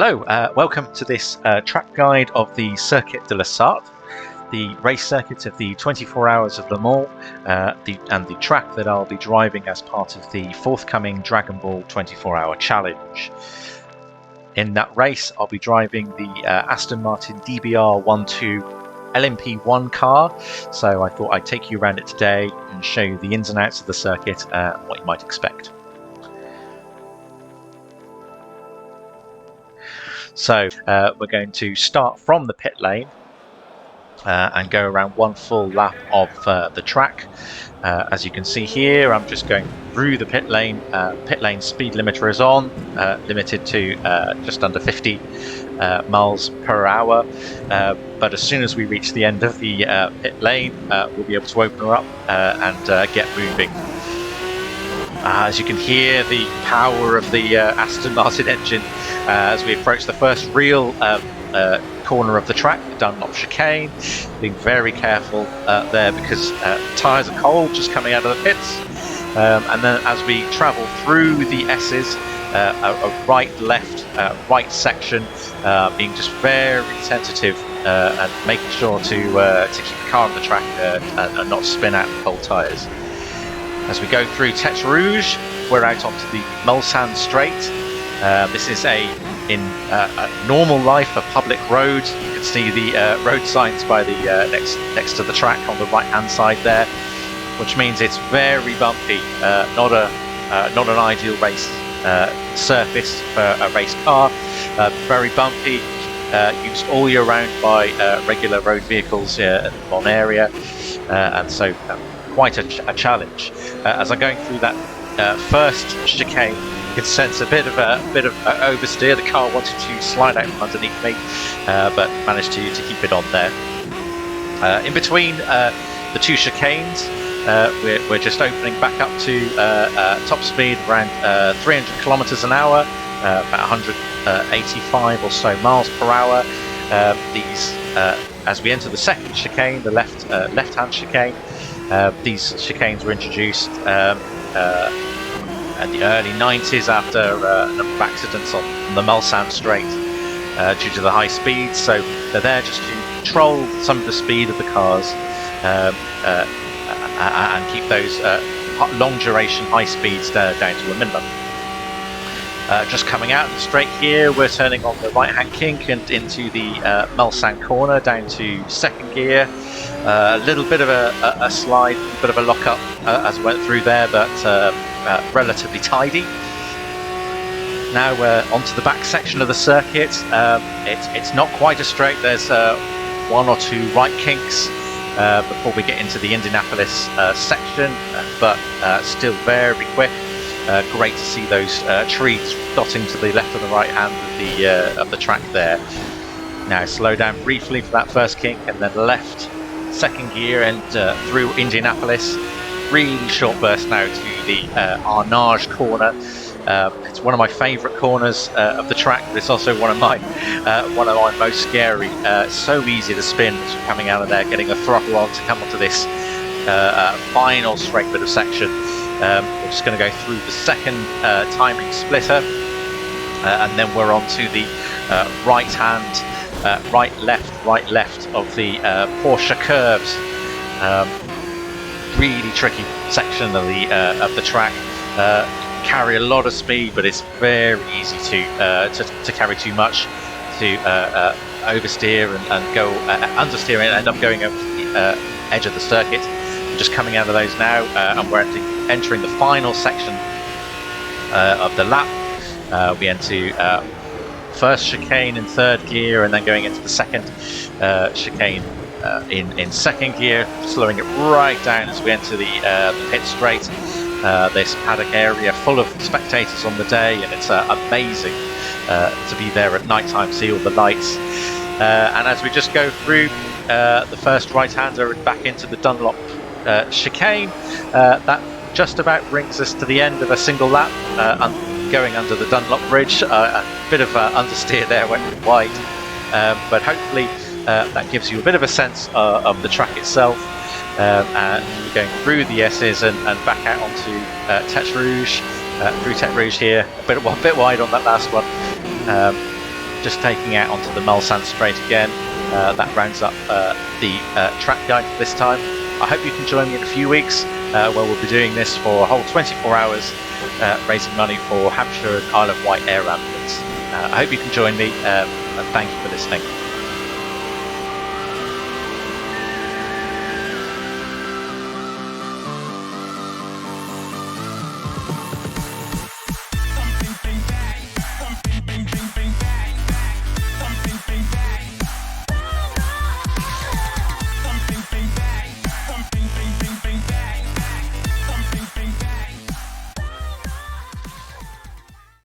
Hello, welcome to this track guide of the Circuit de la Sarthe, the race circuit of the 24 Hours of Le Mans, and the track that I'll be driving as part of the forthcoming Dragonball 24-hour challenge. In that race, I'll be driving the Aston Martin B09 LMP1 car, so I thought I'd take you around it today and show you the ins and outs of the circuit and what you might expect. So we're going to start from the pit lane and go around one full lap of the track. As you can see here, I'm just going through the pit lane. Pit lane speed limiter is on, limited to just under 50 miles per hour. But as soon as we reach the end of the pit lane, we'll be able to open her up and get moving. As you can hear the power of the Aston Martin engine as we approach the first real corner of the track, the Dunlop chicane. Being very careful there because tyres are cold just coming out of the pits. And then as we travel through the S's, a right section, being just very sensitive and making sure to keep the car on the track and not spin out the cold tyres. As we go through Tete Rouge, we're out onto the Mulsanne Straight. This is in normal life a public road. You can see the road signs by the next to the track on the right hand side there, which means it's very bumpy. Not an ideal race surface for a race car. Very bumpy, used all year round by regular road vehicles in the Mans area, and so quite a challenge. As I'm going through that first chicane, you can sense a bit of oversteer. The car wanted to slide out from underneath me, but managed to keep it on there. In between the two chicanes, we're just opening back up to top speed around 300 kilometers an hour, about 185 or so miles per hour. As we enter the second chicane, the left-hand chicane, these chicanes were introduced in the early 90s after a number of accidents on the Mulsanne Straight due to the high speeds. So they're there just to control some of the speed of the cars and keep those long duration high speeds down to a minimum. Just coming out of the straight here, we're turning on the right hand kink and into the Mulsanne corner down to second gear. A little bit of a slide, a bit of a lock up as we went through there, but relatively tidy. Now we're onto the back section of the circuit. It's not quite a straight. There's one or two right kinks before we get into the Indianapolis section, but still very quick. Great to see those trees dotting to the left and the right hand of the track there. Now slow down briefly for that first kink and then left second gear and through Indianapolis. Really short burst now to the Arnage corner. It's one of my favourite corners of the track, but it's also one of my most scary. So easy to spin as you're coming out of there, getting a throttle on to come onto this final straight bit of section. We're just going to go through the second timing splitter, and then we're on to the right hand, right left of the Porsche curves. Really tricky section of the track. Carry a lot of speed, but it's very easy to carry too much, to oversteer and go understeer and end up going over the edge of the circuit. We're just coming out of those now, and we're entering the final section of the lap. We enter first chicane in third gear, and then going into the second chicane in second gear, slowing it right down as we enter the pit straight. This paddock area full of spectators on the day, and it's amazing to be there at night time, see all the lights. And as we just go through the first right-hander and back into the Dunlop chicane, that just about brings us to the end of a single lap, going under the Dunlop bridge. A bit of understeer there, went wide, but hopefully that gives you a bit of a sense of the track itself. And we're going through the S's and back out onto Tete Rouge, through Tete Rouge here, a bit wide on that last one. just taking out onto the Mulsanne straight again. That rounds up the track guide for this time. I hope you can join me in a few weeks where we'll be doing this for a whole 24 hours, raising money for Hampshire and Isle of Wight Air Ambulance. I hope you can join me, and thank you for listening.